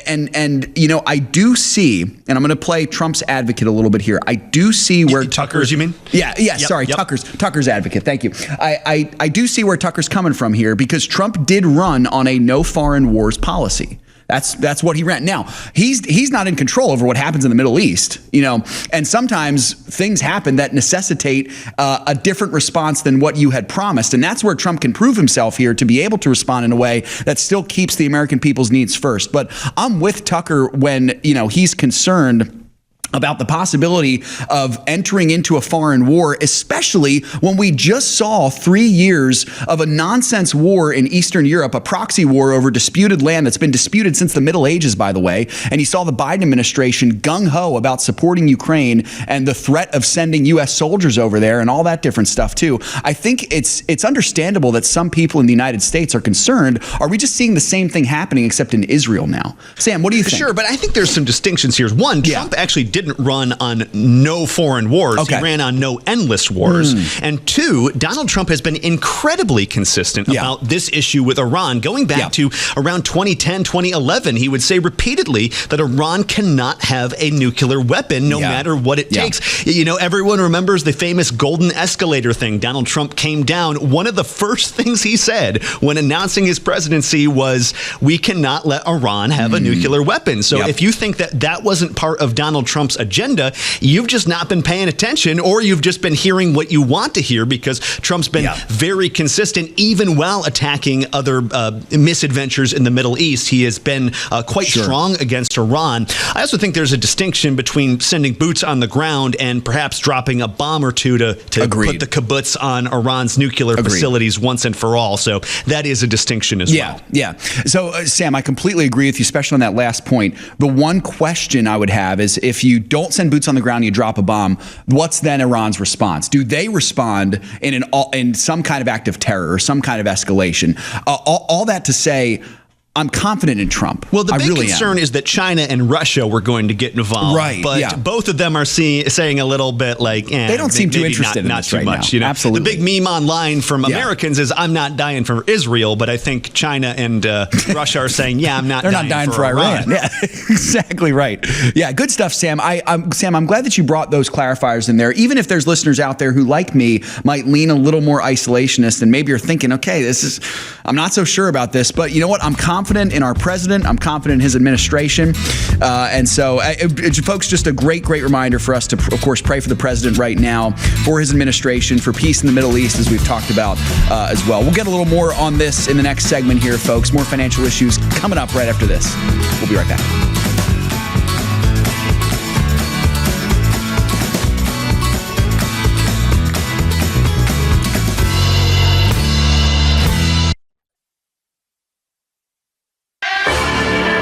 And I do see, and I'm going to play Trump's advocate a little bit here. I do see where Tucker's, you mean? Tucker's advocate. Thank you. I do see where Tucker's coming from here, because Trump did run on a no foreign wars policy. That's what he ran. Now, he's not in control over what happens in the Middle East, and sometimes things happen that necessitate a different response than what you had promised. And that's where Trump can prove himself here to be able to respond in a way that still keeps the American people's needs first. But I'm with Tucker when, he's concerned about the possibility of entering into a foreign war, especially when we just saw 3 years of a nonsense war in Eastern Europe, a proxy war over disputed land that's been disputed since the Middle Ages, by the way. And you saw the Biden administration gung-ho about supporting Ukraine and the threat of sending U.S. soldiers over there and all that different stuff, too. I think it's understandable that some people in the United States are concerned. Are we just seeing the same thing happening except in Israel now? Sam, what do you think? Sure, but I think there's some distinctions here. One, Trump actually didn't run on no foreign wars. He ran on no endless wars. And two, Donald Trump has been incredibly consistent about this issue with Iran. Going back to around 2010, 2011, he would say repeatedly that Iran cannot have a nuclear weapon no matter what it takes. Everyone remembers the famous golden escalator thing. Donald Trump came down. One of the first things he said when announcing his presidency was, we cannot let Iran have a nuclear weapon. So if you think that wasn't part of Donald Trump's Trump's agenda. You've just not been paying attention, or you've just been hearing what you want to hear, because Trump's been very consistent, even while attacking other misadventures in the Middle East. He has been quite strong against Iran. I also think there's a distinction between sending boots on the ground and perhaps dropping a bomb or two to put the kibbutz on Iran's nuclear facilities once and for all. So that is a distinction as well. Yeah. So, Sam, I completely agree with you, especially on that last point. The one question I would have is, if you don't send boots on the ground, you drop a bomb, what's then Iran's response? Do they respond in some kind of act of terror or some kind of escalation? All that to say, I'm confident in Trump. Well, the big concern is that China and Russia were going to get involved. Right, but both of them are saying a little bit like, they don't seem too interested in this right now. You know? Absolutely. The big meme online from Americans is, I'm not dying for Israel, but I think China and Russia are saying, I'm not They're dying not dying for Iran. Yeah, exactly right. Yeah, good stuff, Sam. I'm glad that you brought those clarifiers in there. Even if there's listeners out there who, like me, might lean a little more isolationist, and maybe you're thinking, okay, I'm not so sure about this, but you know what? I'm confident in our president. I'm confident in his administration. And so, folks, just a great reminder for us to, of course, pray for the president right now, for his administration, for peace in the Middle East, as we've talked about as well. We'll get a little more on this in the next segment here, folks. More financial issues coming up right after this. We'll be right back.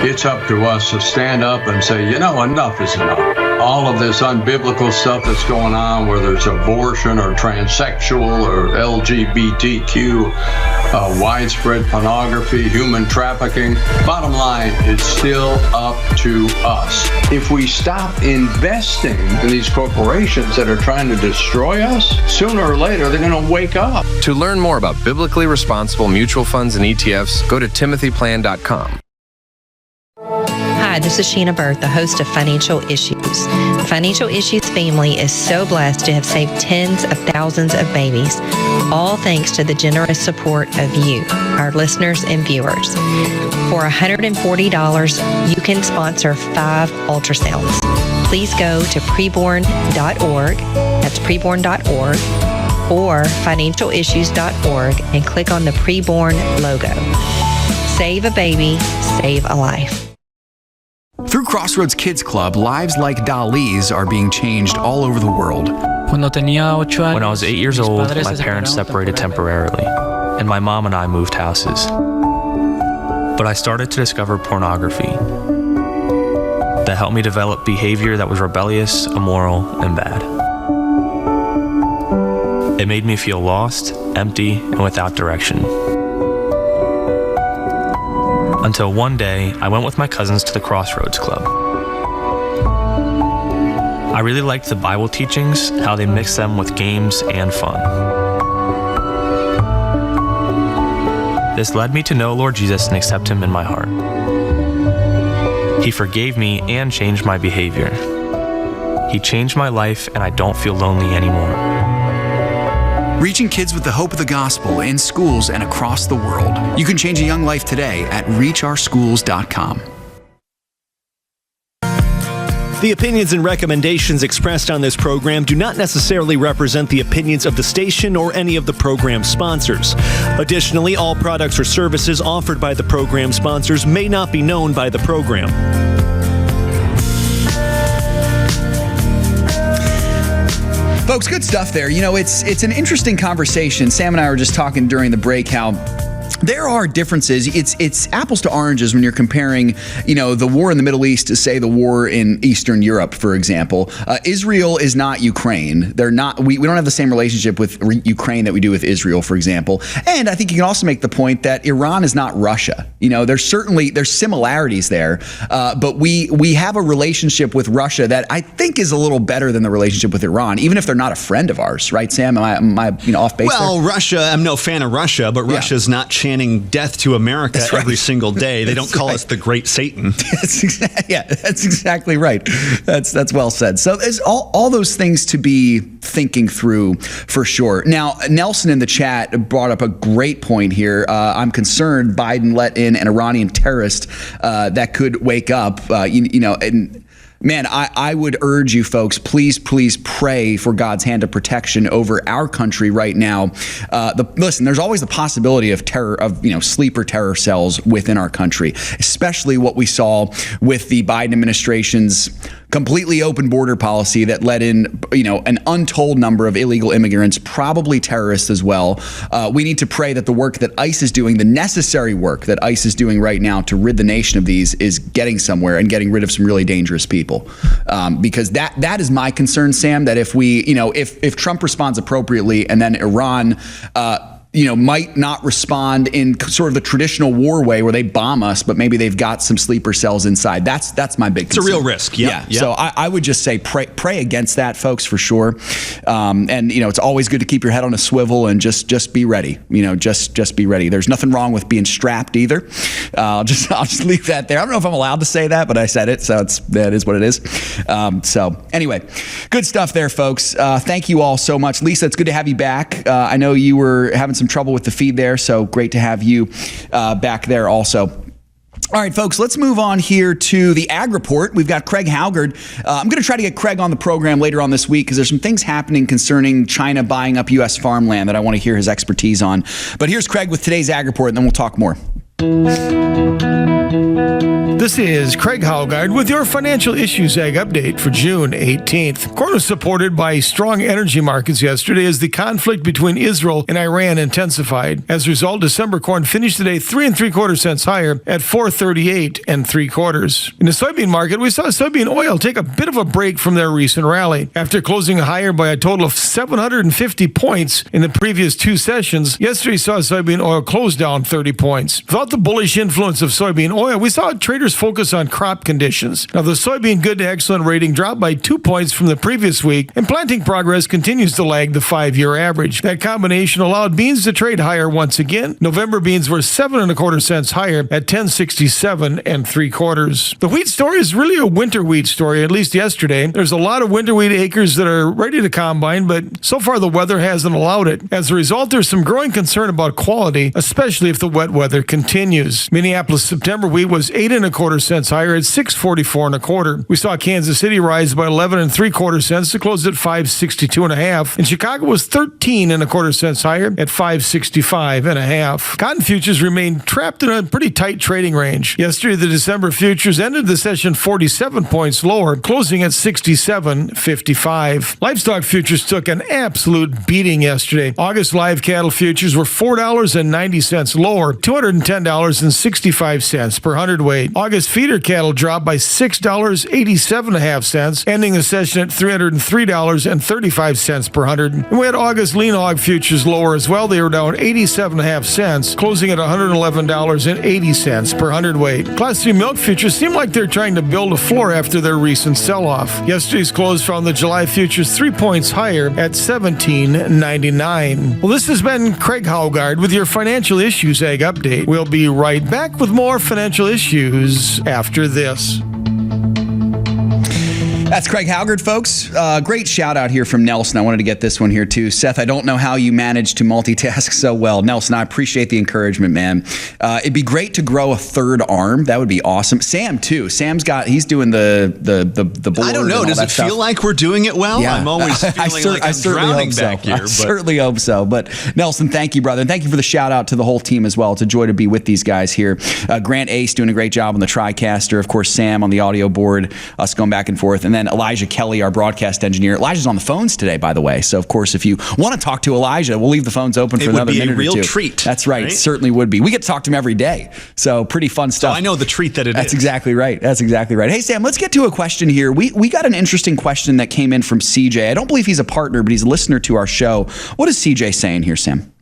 It's up to us to stand up and say, enough is enough. All of this unbiblical stuff that's going on, whether it's abortion or transsexual or LGBTQ, widespread pornography, human trafficking. Bottom line, it's still up to us. If we stop investing in these corporations that are trying to destroy us, sooner or later they're going to wake up. To learn more about biblically responsible mutual funds and ETFs, go to timothyplan.com. Hi, this is Sheena Bird, the host of Financial Issues. Financial Issues family is so blessed to have saved tens of thousands of babies, all thanks to the generous support of you, our listeners and viewers. For $140, you can sponsor 5 ultrasounds. Please go to preborn.org, that's preborn.org, or financialissues.org, and click on the Preborn logo. Save a baby, save a life. Through Crossroads Kids Club, lives like Dali's are being changed all over the world. When I was 8 years old, my parents separated temporarily, and my mom and I moved houses. But I started to discover pornography that helped me develop behavior that was rebellious, immoral, and bad. It made me feel lost, empty, and without direction. Until one day, I went with my cousins to the Crossroads Club. I really liked the Bible teachings, how they mixed them with games and fun. This led me to know Lord Jesus and accept Him in my heart. He forgave me and changed my behavior. He changed my life, and I don't feel lonely anymore. Reaching kids with the hope of the gospel in schools and across the world. You can change a young life today at reachOurSchools.com. The opinions and recommendations expressed on this program do not necessarily represent the opinions of the station or any of the program sponsors. Additionally, all products or services offered by the program sponsors may not be known by the program. Folks, good stuff there. It's an interesting conversation. Sam and I were just talking during the break how there are differences. It's apples to oranges when you're comparing, the war in the Middle East to, say, the war in Eastern Europe, for example. Israel is not Ukraine. They're not. We don't have the same relationship with Ukraine that we do with Israel, for example. And I think you can also make the point that Iran is not Russia. There's similarities there, but we have a relationship with Russia that I think is a little better than the relationship with Iran, even if they're not a friend of ours, right, Sam? Am I off base? Well, there? Russia. I'm no fan of Russia, but Russia's not chanting death to America every single day. They don't call us the Great Satan. That's exactly right. That's well said. So there's all those things to be thinking through for sure. Now, Nelson in the chat brought up a great point here. I'm concerned Biden let in an Iranian terrorist that could wake up. And man, I would urge you folks, please pray for God's hand of protection over our country right now. Listen, there's always the possibility of sleeper terror cells within our country, especially what we saw with the Biden administration's completely open border policy that led in, an untold number of illegal immigrants, probably terrorists as well. We need to pray that the work that ICE is doing, the necessary work that ICE is doing right now to rid the nation of these, is getting somewhere and getting rid of some really dangerous people. Because that is my concern, Sam, that if if Trump responds appropriately and then Iran might not respond in sort of the traditional war way where they bomb us, but maybe they've got some sleeper cells inside. That's my big concern. It's a real risk. Yeah. So I would just say pray against that, folks, for sure. And it's always good to keep your head on a swivel and just be ready. Just be ready. There's nothing wrong with being strapped either. I'll just leave that there. I don't know if I'm allowed to say that, but I said it, so that is what it is. So anyway, good stuff there, folks. Thank you all so much. Lisa, it's good to have you back. I know you were having some trouble with the feed there, so great to have you back there also. All right, folks, let's move on here to the Ag Report. We've got Craig Haugaard. I'm going to try to get Craig on the program later on this week because there's some things happening concerning China buying up U.S. farmland that I want to hear his expertise on. But here's Craig with today's Ag Report, and then we'll talk more. This is Craig Haugaard with your Financial Issues Ag Update for June 18th. Corn was supported by strong energy markets yesterday as the conflict between Israel and Iran intensified. As a result, December corn finished today 3 3/4 cents higher at $4.38 3/4. In the soybean market, we saw soybean oil take a bit of a break from their recent rally. After closing higher by a total of 750 points in the previous two sessions, yesterday saw soybean oil close down 30 points. Without the bullish influence of soybean oil, we saw traders focus on crop conditions. Now, the soybean good to excellent rating dropped by 2 points from the previous week, and planting progress continues to lag the 5-year average. That combination allowed beans to trade higher once again. November beans were 7 1/4 cents higher at $10.67 3/4. The wheat story is really a winter wheat story, at least yesterday. There's a lot of winter wheat acres that are ready to combine, but so far the weather hasn't allowed it. As a result, there's some growing concern about quality, especially if the wet weather continues. Minneapolis September wheat was 8 1/4 cents higher at $6.44 1/4. We saw Kansas City rise by 11 3/4 cents to close at $5.62 1/2, and Chicago was 13 1/4 cents higher at $5.65 1/2. Cotton futures remained trapped in a pretty tight trading range. Yesterday, the December futures ended the session 47 points lower, closing at 67.55. Livestock futures took an absolute beating yesterday. August live cattle futures were $4.90 lower, $210.65 per hundredweight. August feeder cattle dropped by $6.87 1/2, ending the session at $303.35 per hundred. And we had August lean hog futures lower as well. They were down 87 1/2 closing at $111.80 per hundredweight. Class 3 milk futures seem like they're trying to build a floor after their recent sell-off. Yesterday's close found the July futures 3 points higher at $17.99. Well, this has been Craig Haugaard with your Financial Issues Ag Update. We'll be right back with more financial issues after this. That's Craig Haugaard, folks. Great shout out here from Nelson. I wanted to get this one here too. Seth, I don't know how you manage to multitask so well. Nelson, I appreciate the encouragement, man. It'd be great to grow a third arm. That would be awesome. Sam too. He's doing the board. I don't know. Does it feel like we're doing it well? Yeah. I'm always feeling like I'm drowning back here. I certainly hope so. But Nelson, thank you, brother. And thank you for the shout out to the whole team as well. It's a joy to be with these guys here. Grant Ace doing a great job on the TriCaster. Of course, Sam on the audio board, us going back and forth. And then Elijah Kelly, our broadcast engineer. Elijah's on the phones today, by the way. So, of course, if you want to talk to Elijah, we'll leave the phones open for another minute or two. It would be a real treat. That's right. It certainly would be. We get to talk to him every day. So, pretty fun stuff. So I know the treat that it is. That's exactly right. Hey, Sam, let's get to a question here. We got an interesting question that came in from CJ. I don't believe he's a partner, but he's a listener to our show. What is CJ saying here, Sam?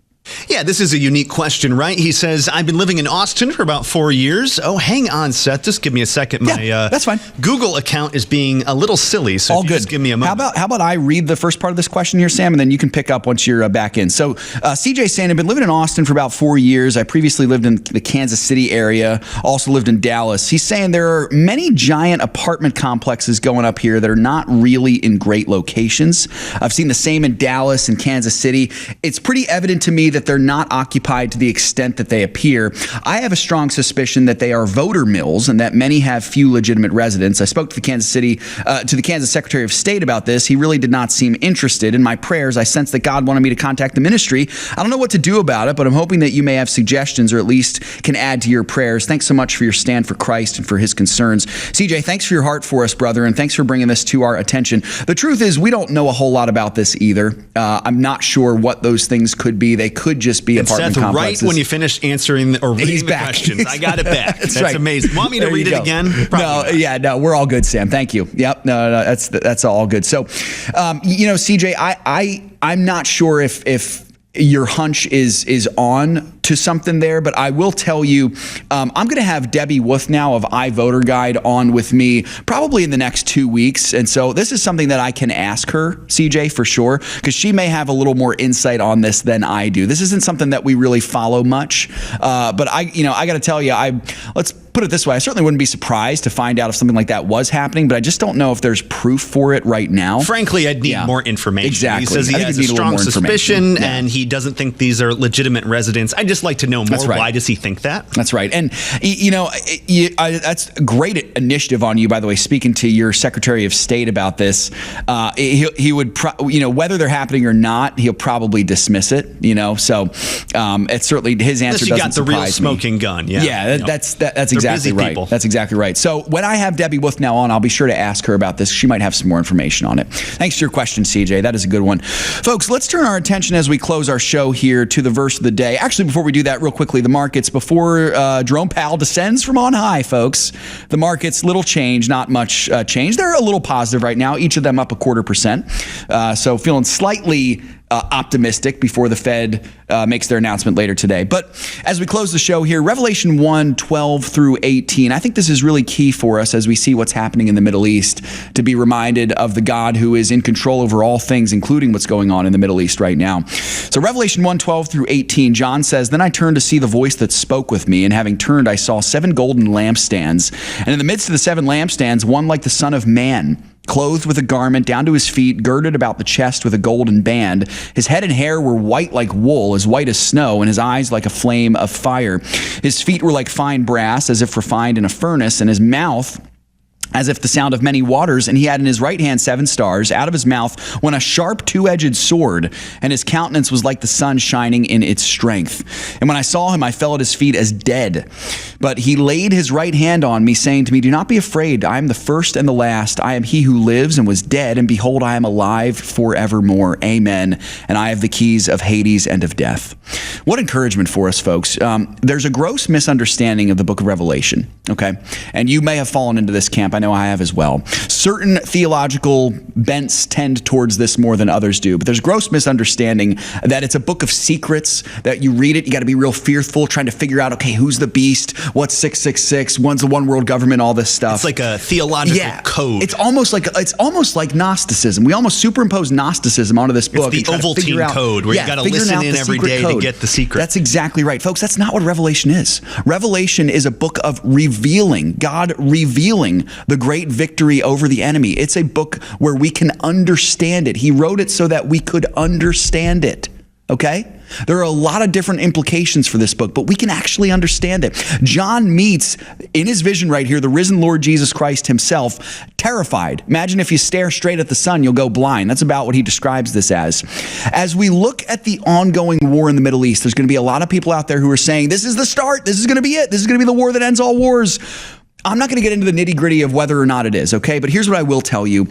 Yeah, this is a unique question, right? He says, I've been living in Austin for about 4 years. Oh, hang on, Seth. Just give me a second. That's fine. Google account is being a little silly, so all good. Just give me a moment. How about I read the first part of this question here, Sam, and then you can pick up once you're back in. So CJ saying, I've been living in Austin for about 4 years. I previously lived in the Kansas City area, also lived in Dallas. He's saying there are many giant apartment complexes going up here that are not really in great locations. I've seen the same in Dallas and Kansas City. It's pretty evident to me that they're not occupied to the extent that they appear. I have a strong suspicion that they are voter mills and that many have few legitimate residents. I spoke to the Kansas Secretary of State about this. He really did not seem interested. In my prayers, I sensed that God wanted me to contact the ministry. I don't know what to do about it, but I'm hoping that you may have suggestions or at least can add to your prayers. Thanks so much for your stand for Christ and for his concerns. CJ, thanks for your heart for us, brother, and thanks for bringing this to our attention. The truth is, we don't know a whole lot about this either. I'm not sure what those things could be. They could just be apartment Seth, complexes. right when you finish answering or reading the questions, I got it back. That's right. amazing. Want me to read it again? No, we're all good, Sam. Thank you. Yep, no, that's all good. So, CJ, I'm not sure if your hunch is on to something there, but I will tell you, I'm going to have Debbie Wuthnow of iVoter Guide on with me probably in the next 2 weeks. And so this is something that I can ask her, CJ, for sure, because she may have a little more insight on this than I do. This isn't something that we really follow much, but I got to tell you, let's put it this way. I certainly wouldn't be surprised to find out if something like that was happening, but I just don't know if there's proof for it right now. Frankly, I'd need more information. Exactly. He says he has a strong suspicion and he doesn't think these are legitimate residents. I'd just like to know more. That's right. Why does he think that? That's right. And, that's a great initiative on you, by the way, speaking to your Secretary of State about this. He would, whether they're happening or not, he'll probably dismiss it, so it's certainly his answer doesn't surprise me. You got the real smoking gun. Yeah, that's exactly right. People. That's exactly right. So when I have Debbie Wuthnow on, I'll be sure to ask her about this. She might have some more information on it. Thanks for your question, CJ. That is a good one. Folks, let's turn our attention as we close our show here to the verse of the day. Actually, before we do that, real quickly, the markets, before Jerome Powell descends from on high, folks, the markets, little change, not much change. They're a little positive right now, each of them up 0.25%. So feeling slightly optimistic before the Fed makes their announcement later today. But as we close the show here, Revelation 1:12 through 18, I think this is really key for us as we see what's happening in the Middle East, to be reminded of the God who is in control over all things, including what's going on in the Middle East right now. So Revelation 1:12 through 18, John says, "Then I turned to see the voice that spoke with me, and having turned, I saw 7 golden lampstands. And in the midst of the 7 lampstands, one like the Son of Man, clothed with a garment down to his feet, girded about the chest with a golden band. His head and hair were white like wool, as white as snow, and his eyes like a flame of fire. His feet were like fine brass, as if refined in a furnace, and his mouth as if the sound of many waters, and he had in his right hand 7 stars. Out of his mouth went a sharp 2-edged sword, and his countenance was like the sun shining in its strength. And when I saw him, I fell at his feet as dead. But he laid his right hand on me, saying to me, 'Do not be afraid. I am the first and the last. I am he who lives and was dead, and behold, I am alive forevermore. Amen. And I have the keys of Hades and of death.'" What encouragement for us, folks. There's a gross misunderstanding of the book of Revelation, okay? And you may have fallen into this camp. I know I have as well. Certain theological bents tend towards this more than others do, but there's gross misunderstanding that it's a book of secrets, that you read it, you got to be real fearful, trying to figure out, okay, who's the beast, what's 666, when's the one world government, all this stuff. It's like a theological code. It's almost like Gnosticism. We almost superimpose Gnosticism onto this book. It's the Ovaltine code, where you got to listen in every day to get the secret. That's exactly right. Folks, that's not what Revelation is. Revelation is a book of revealing, God revealing the great victory over the enemy. It's a book where we can understand it. He wrote it so that we could understand it. Okay? There are a lot of different implications for this book, but we can actually understand it. John meets, in his vision right here, the risen Lord Jesus Christ himself, terrified. Imagine if you stare straight at the sun, you'll go blind. That's about what he describes this as. As we look at the ongoing war in the Middle East, there's going to be a lot of people out there who are saying, this is the start. This is going to be it. This is going to be the war that ends all wars. I'm not going to get into the nitty-gritty of whether or not it is, okay? But here's what I will tell you.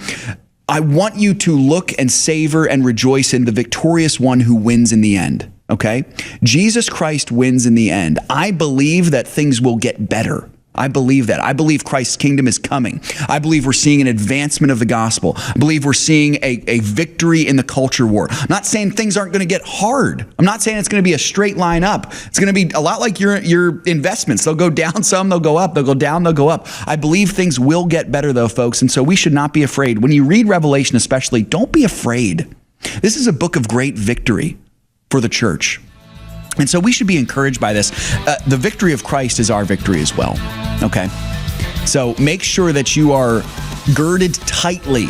I want you to look and savor and rejoice in the victorious one who wins in the end, okay? Jesus Christ wins in the end. I believe that things will get better. I believe that. I believe Christ's kingdom is coming. I believe we're seeing an advancement of the gospel. I believe we're seeing a victory in the culture war. I'm not saying things aren't going to get hard. I'm not saying it's going to be a straight line up. It's going to be a lot like your investments. They'll go down some, they'll go up. They'll go down, they'll go up. I believe things will get better though, folks. And so we should not be afraid. When you read Revelation especially, don't be afraid. This is a book of great victory for the church. And so we should be encouraged by this. The victory of Christ is our victory as well. Okay? So make sure that you are girded tightly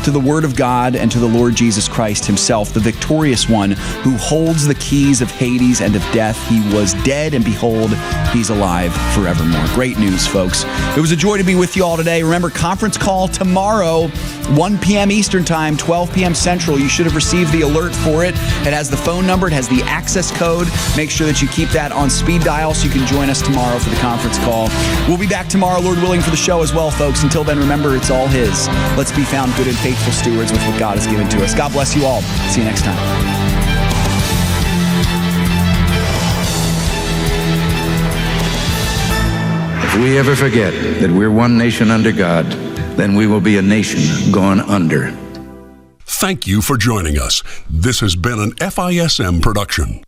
to the Word of God and to the Lord Jesus Christ himself, the victorious one who holds the keys of Hades and of death. He was dead, and behold, he's alive forevermore. Great news, folks. It was a joy to be with you all today. Remember, conference call tomorrow, 1 p.m. Eastern Time, 12 p.m. Central. You should have received the alert for it. It has the phone number. It has the access code. Make sure that you keep that on speed dial so you can join us tomorrow for the conference call. We'll be back tomorrow, Lord willing, for the show as well, folks. Until then, remember, it's all His. Let's be found good and faithful stewards with what God has given to us. God bless you all. See you next time. If we ever forget that we're one nation under God, then we will be a nation gone under. Thank you for joining us. This has been an FISM production.